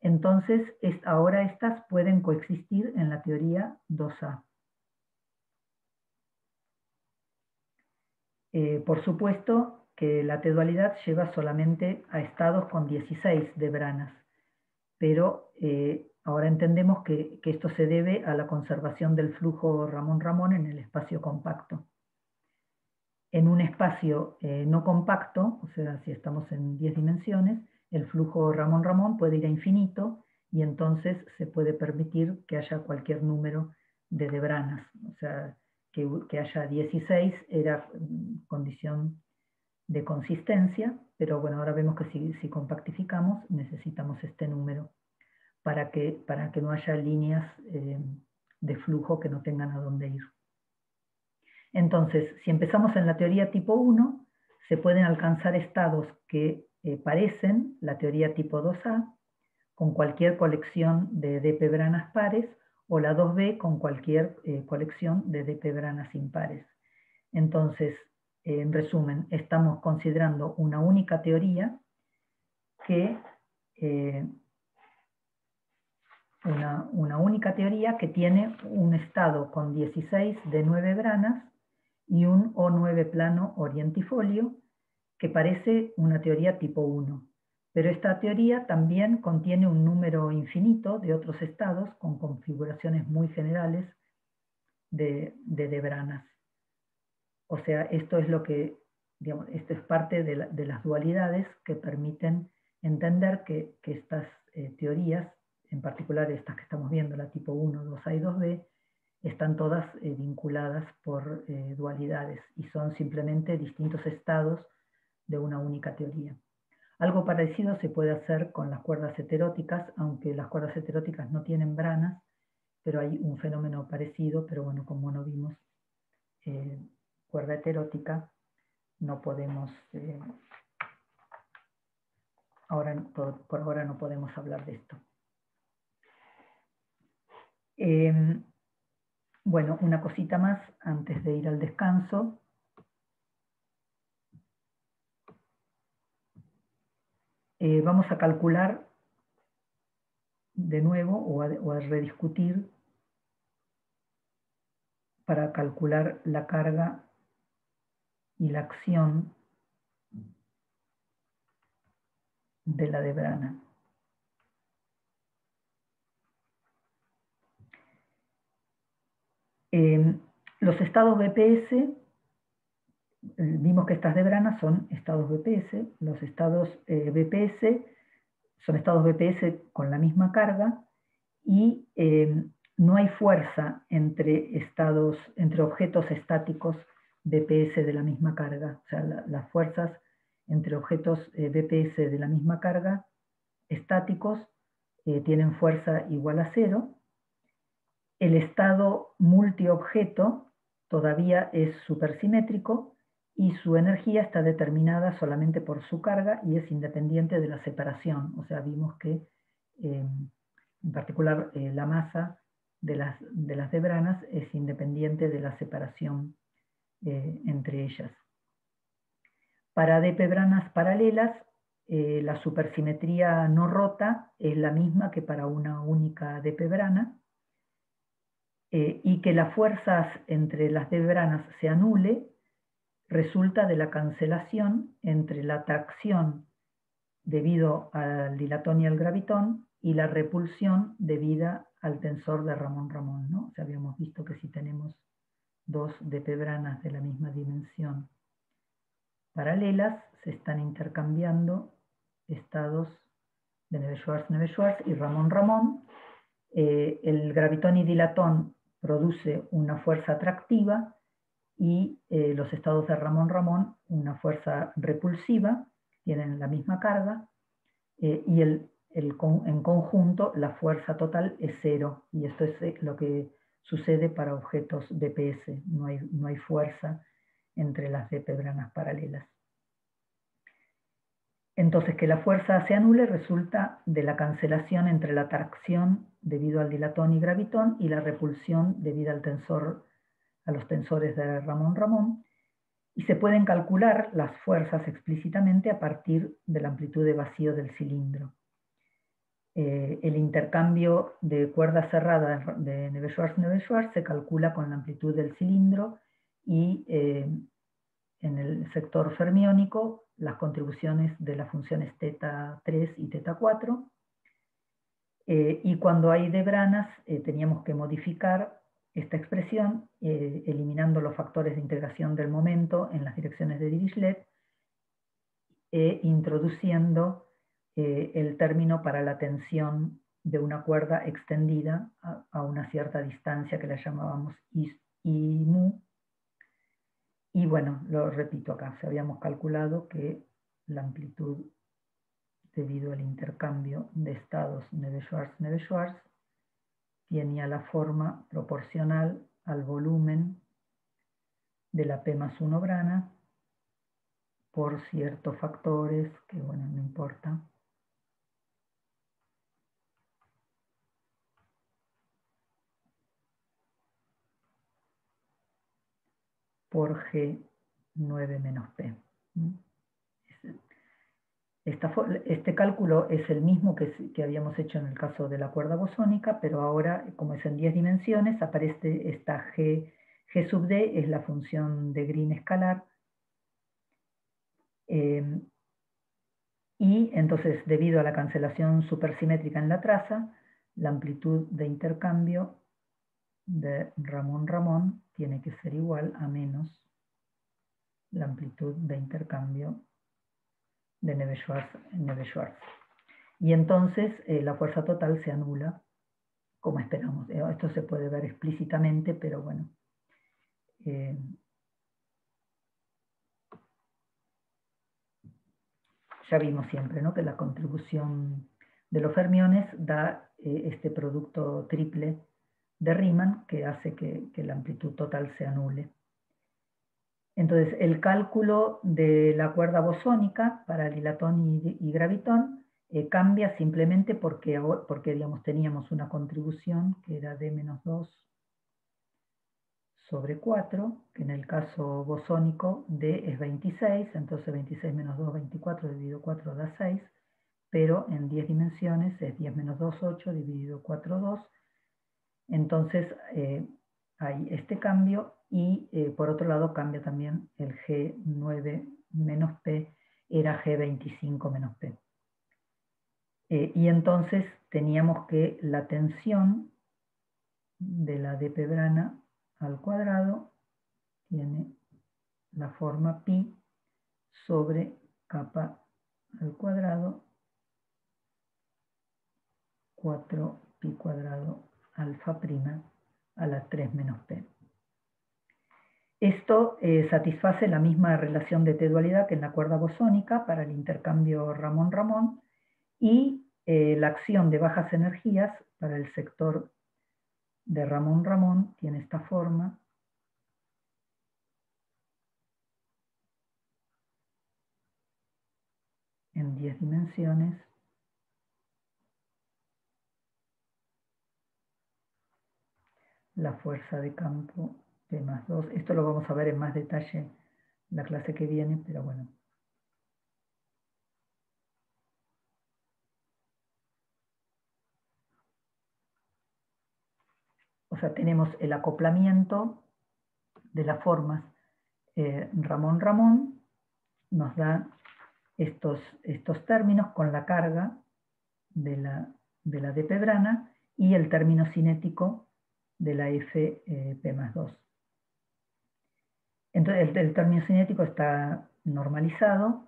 A: Entonces, ahora estas pueden coexistir en la teoría 2A. Por supuesto que la T-dualidad lleva solamente a estados con 16 de branas, pero ahora entendemos que esto se debe a la conservación del flujo Ramón-Ramón en el espacio compacto. En un espacio no compacto, o sea, si estamos en 10 dimensiones, el flujo Ramón-Ramón puede ir a infinito y entonces se puede permitir que haya cualquier número de branas. O sea, que haya 16 era condición de consistencia, pero bueno, ahora vemos que si compactificamos necesitamos este número para que no haya líneas de flujo que no tengan a dónde ir. Entonces, si empezamos en la teoría tipo 1, se pueden alcanzar estados que parecen la teoría tipo 2A, con cualquier colección de dp branas pares, o la 2B con cualquier colección de dp branas impares. Entonces, en resumen, estamos considerando una única teoría que una única teoría que tiene un estado con 16 de 9 branas y un O9 plano orientifolio que parece una teoría tipo 1. Pero esta teoría también contiene un número infinito de otros estados con configuraciones muy generales de branas. O sea, esto es lo que, digamos, esto es parte de las dualidades que permiten entender que estas teorías, en particular estas que estamos viendo, la tipo 1, 2A y 2B, están todas vinculadas por dualidades y son simplemente distintos estados de una única teoría. Algo parecido se puede hacer con las cuerdas heteróticas, aunque las cuerdas heteróticas no tienen branas, pero hay un fenómeno parecido, pero bueno, como no vimos cuerda heterótica, no podemos, por ahora no podemos hablar de esto. Bueno, una cosita más antes de ir al descanso. Vamos a calcular de nuevo o a rediscutir para calcular la carga y la acción de la D-brana. Los estados BPS, vimos que estas D-branas son estados BPS, los estados BPS son estados BPS con la misma carga y no hay fuerza entre objetos estáticos BPS de la misma carga. O sea, las fuerzas entre objetos BPS de la misma carga estáticos tienen fuerza igual a 0. El estado multiobjeto todavía es supersimétrico y su energía está determinada solamente por su carga y es independiente de la separación. O sea, vimos que en particular la masa de las D-branas es independiente de la separación entre ellas. Para dp-branas paralelas, la supersimetría no rota es la misma que para una única dp-brana, y que las fuerzas entre las D-branas se anule resulta de la cancelación entre la atracción debido al dilatón y al gravitón y la repulsión debida al tensor de Ramón-Ramón, ¿no? O sea, habíamos visto que si tenemos dos dp-branas de la misma dimensión paralelas, se están intercambiando estados de Neveu-Schwarz y Ramón-Ramón. El gravitón y dilatón produce una fuerza atractiva y los estados de Ramón-Ramón una fuerza repulsiva, tienen la misma carga, y en conjunto la fuerza total es cero, y esto es lo que sucede para objetos DPS, no hay fuerza entre las dp-branas paralelas. Entonces, que la fuerza se anule resulta de la cancelación entre la atracción debido al dilatón y gravitón y la repulsión debida a los tensores de Ramón-Ramón, y se pueden calcular las fuerzas explícitamente a partir de la amplitud de vacío del cilindro. El intercambio de cuerdas cerradas de Neveu-Schwarz se calcula con la amplitud del cilindro y en el sector fermiónico las contribuciones de las funciones θ3 y θ4. Y cuando hay d-branas teníamos que modificar esta expresión eliminando los factores de integración del momento en las direcciones de Dirichlet e introduciendo el término para la tensión de una cuerda extendida a una cierta distancia que la llamábamos I mu. Y bueno, lo repito acá, habíamos calculado que la amplitud debido al intercambio de estados Neveu-Schwarz tenía la forma proporcional al volumen de la P más 1 brana por ciertos factores que, bueno, no importa. Por G9 menos P. Este cálculo es el mismo que habíamos hecho en el caso de la cuerda bosónica, pero ahora, como es en 10 dimensiones, aparece esta G sub D, es la función de Green escalar. Y entonces, debido a la cancelación supersimétrica en la traza, la amplitud de intercambio de Ramón-Ramón tiene que ser igual a menos la amplitud de intercambio de Neveu-Schwarz. Y entonces la fuerza total se anula, como esperamos. Esto se puede ver explícitamente, pero bueno. Ya vimos siempre, ¿no?, que la contribución de los fermiones da este producto triple de Riemann que hace que la amplitud total se anule. Entonces, el cálculo de la cuerda bosónica para dilatón y gravitón cambia simplemente porque digamos, teníamos una contribución que era D-2 sobre 4, que en el caso bosónico D es 26, entonces 26 menos 2, 24, dividido 4 da 6, pero en 10 dimensiones es 10 menos 2, 8, dividido 4, 2. Entonces hay este cambio y por otro lado cambia también el G9 menos P, era G25 menos P. Y entonces teníamos que la tensión de la dp-brana al cuadrado tiene la forma pi sobre kappa al cuadrado 4 pi cuadrado alfa prima a la 3 menos p. Esto satisface la misma relación de T-dualidad que en la cuerda bosónica para el intercambio Ramón-Ramón y la acción de bajas energías para el sector de Ramón-Ramón tiene esta forma. En 10 dimensiones. La fuerza de campo P más 2. Esto lo vamos a ver en más detalle la clase que viene, pero bueno. O sea, tenemos el acoplamiento de las formas Ramón Ramón nos da estos términos con la carga de la dp brana y el término cinético de la Fp más 2. Entonces el término cinético está normalizado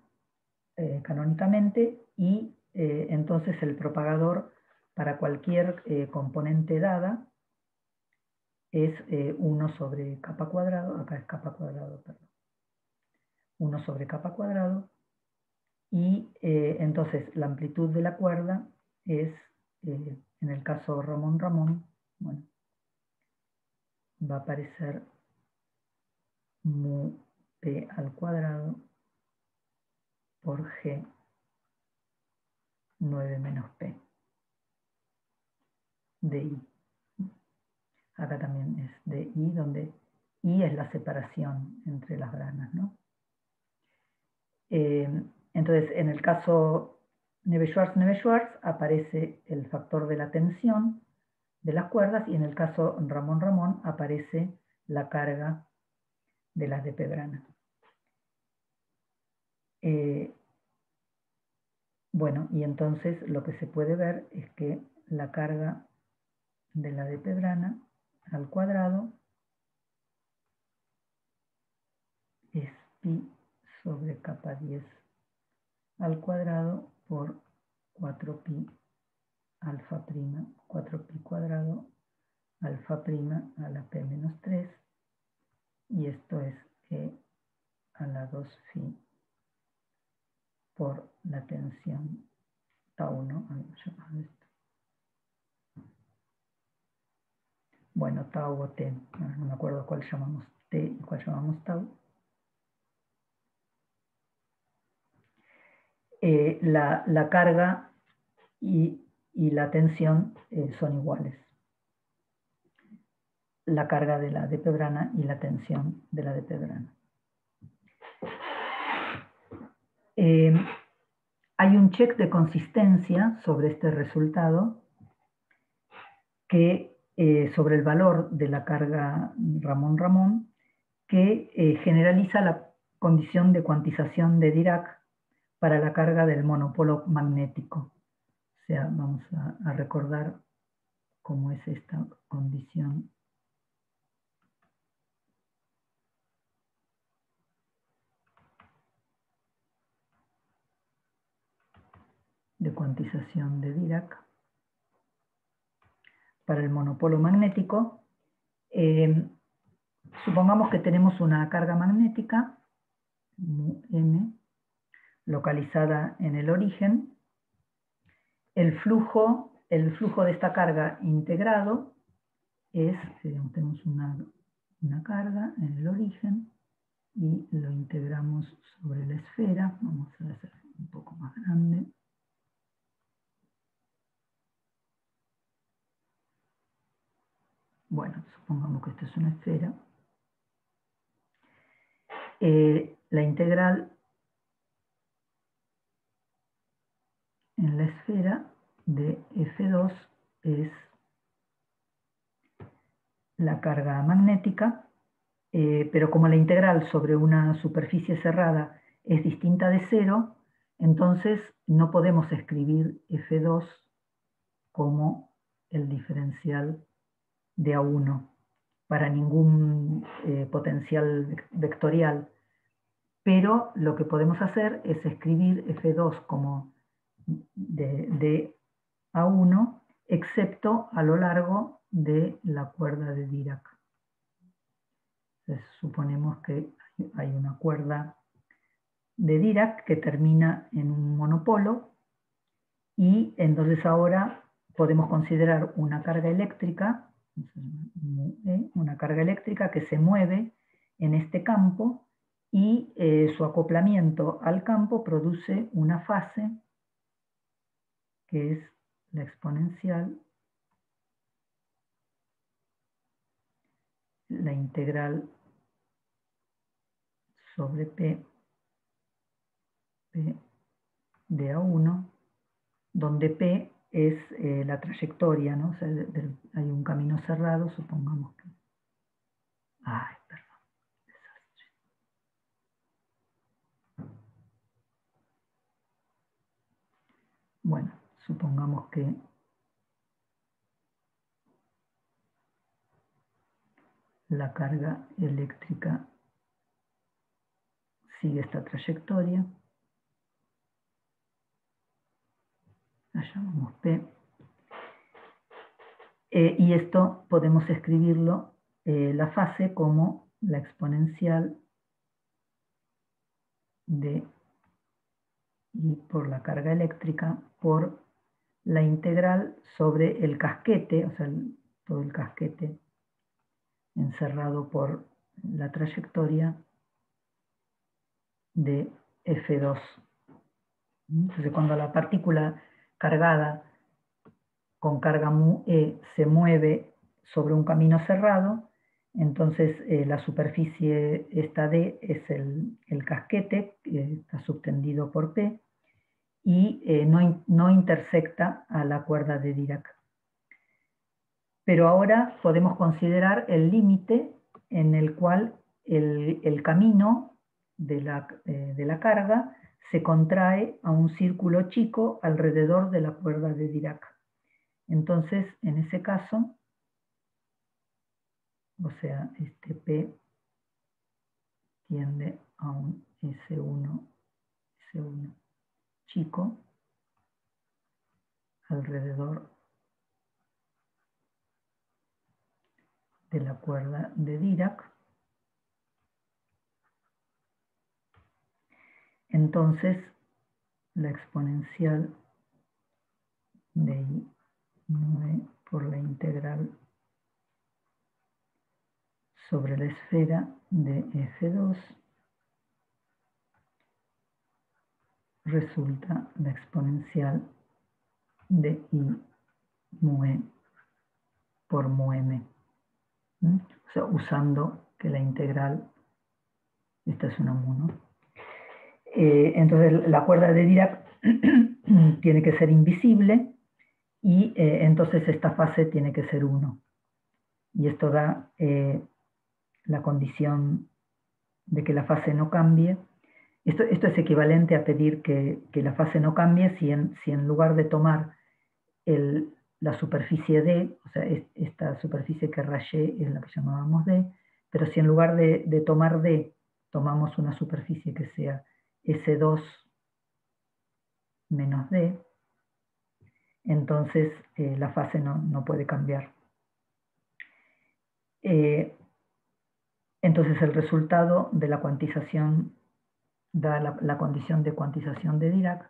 A: canónicamente y entonces el propagador para cualquier componente dada es 1 sobre capa cuadrado, acá es capa cuadrado, perdón, 1 sobre capa cuadrado, y entonces la amplitud de la cuerda es, en el caso Ramón Ramón, bueno, va a aparecer mu p al cuadrado por g 9 menos p de i. Acá también es de i, donde i es la separación entre las branas, ¿no? Entonces, en el caso Neve-Schwarz aparece el factor de la tensión de las cuerdas y en el caso Ramón Ramón aparece la carga de las dp brana. Bueno, y entonces lo que se puede ver es que la carga de la dp brana al cuadrado es pi sobre capa 10 al cuadrado por 4pi alfa prima, 4pi cuadrado alfa prima a la p menos 3, y esto es e a la 2 phi por la tensión tau 1, llamado esto. Bueno, tau o t, no me acuerdo cuál llamamos t y cuál llamamos tau. La carga y la tensión son iguales. La carga de la dp brana y la tensión de la dp brana. Hay un check de consistencia sobre este resultado que sobre el valor de la carga Ramón-Ramón que generaliza la condición de cuantización de Dirac para la carga del monopolo magnético. O sea, vamos a recordar cómo es esta condición. De cuantización de Dirac para el monopolo magnético. Supongamos que tenemos una carga magnética, m, localizada en el origen. El flujo de esta carga integrado es, tenemos una carga en el origen y lo integramos sobre la esfera. Vamos a hacer un poco más grande. Bueno, supongamos que esta es una esfera. La integral en la esfera de F2 es la carga magnética, pero como la integral sobre una superficie cerrada es distinta de cero, entonces no podemos escribir F2 como el diferencial de A1 para ningún potencial vectorial. Pero lo que podemos hacer es escribir F2 como de A1, excepto a lo largo de la cuerda de Dirac. Entonces, suponemos que hay una cuerda de Dirac que termina en un monopolo y entonces ahora podemos considerar una carga eléctrica, una carga eléctrica que se mueve en este campo y su acoplamiento al campo produce una fase que es la exponencial, la integral sobre P de A1, donde P es la trayectoria, ¿no? O sea, hay un camino cerrado, supongamos que... Ay, perdón, desastre. Bueno, supongamos que la carga eléctrica sigue esta trayectoria. La llamamos P. Y esto podemos escribirlo, la fase, como la exponencial de I por la carga eléctrica por la integral sobre el casquete, o sea, todo el casquete encerrado por la trayectoria de F2. Entonces, cuando la partícula cargada con carga mu E se mueve sobre un camino cerrado, entonces la superficie esta D es el casquete, que está subtendido por P, y no intersecta a la cuerda de Dirac. Pero ahora podemos considerar el límite en el cual el camino de la carga se contrae a un círculo chico alrededor de la cuerda de Dirac. Entonces, en ese caso, o sea, este P tiende a un S1 chico alrededor de la cuerda de Dirac. Entonces, la exponencial de I por la integral sobre la esfera de F2 resulta la exponencial de I mu E por mu M. O sea, usando que la integral, esta es una mu, ¿no? Entonces la cuerda de Dirac tiene que ser invisible y entonces esta fase tiene que ser 1. Y esto da la condición de que la fase no cambie. Esto es equivalente a pedir que la fase no cambie si en lugar de tomar la superficie D, o sea, esta superficie que rayé es la que llamábamos D, pero si en lugar de tomar D, tomamos una superficie que sea S2 menos D, entonces la fase no puede cambiar. Entonces el resultado de la cuantización da la condición de cuantización de Dirac,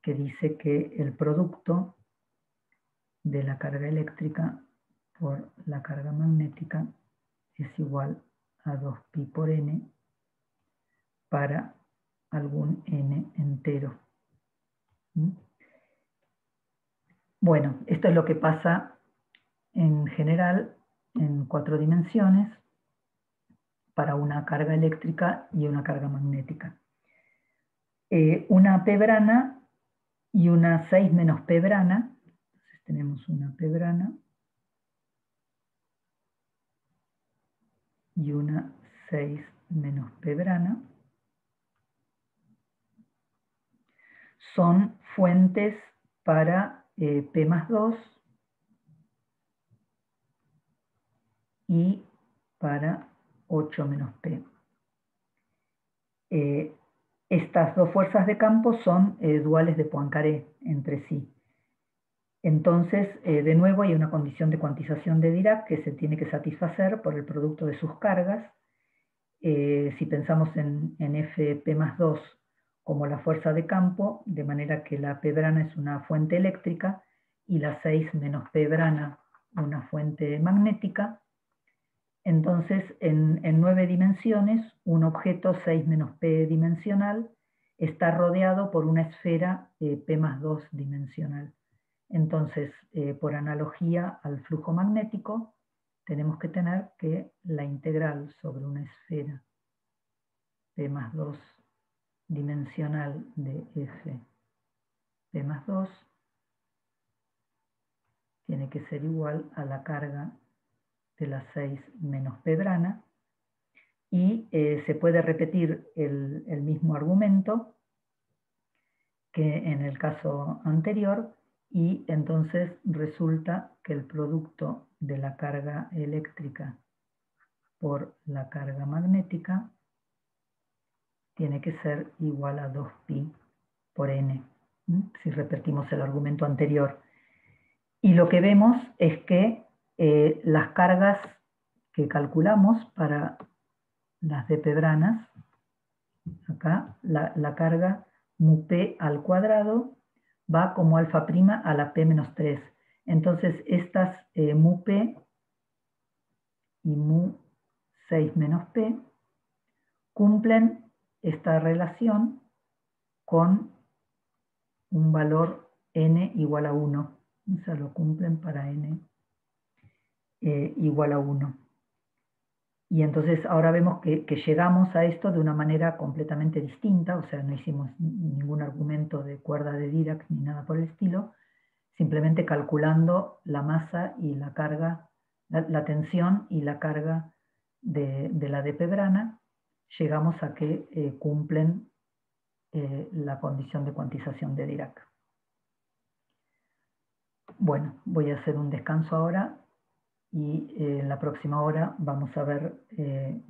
A: que dice que el producto de la carga eléctrica por la carga magnética es igual a 2pi por n para algún n entero. Bueno, esto es lo que pasa en general en 4 dimensiones para una carga eléctrica y una carga magnética. Una P brana y una 6 menos P brana. Entonces tenemos una P brana y una 6 menos P brana. Son fuentes para P más 2 y para 8 menos P. Estas dos fuerzas de campo son duales de Poincaré entre sí. Entonces, de nuevo, hay una condición de cuantización de Dirac que se tiene que satisfacer por el producto de sus cargas. Si pensamos en Fp más 2 como la fuerza de campo, de manera que la P brana es una fuente eléctrica y la 6 menos P brana una fuente magnética, entonces en 9 dimensiones, un objeto 6 menos P dimensional está rodeado por una esfera P más 2 dimensional. Entonces, por analogía al flujo magnético, tenemos que tener que la integral sobre una esfera P más 2 dimensional de F P más 2 tiene que ser igual a la carga de la 6 menos P brana, y se puede repetir el mismo argumento que en el caso anterior, y entonces resulta que el producto de la carga eléctrica por la carga magnética tiene que ser igual a 2pi por n, si repetimos el argumento anterior. Y lo que vemos es que las cargas que calculamos para las dp-branas, acá la carga mu p al cuadrado va como alfa prima a la p menos 3. Entonces estas mu p y mu 6 menos p cumplen esta relación con un valor n igual a 1. O sea, lo cumplen para n igual a 1. Y entonces ahora vemos que llegamos a esto de una manera completamente distinta, o sea, no hicimos ningún argumento de cuerda de Dirac ni nada por el estilo, simplemente calculando la masa y la carga, la tensión y la carga de la dp-brana, llegamos a que cumplen la condición de cuantización de Dirac. Bueno, voy a hacer un descanso ahora y en la próxima hora vamos a ver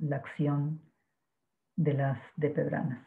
A: la acción de las dp-branas.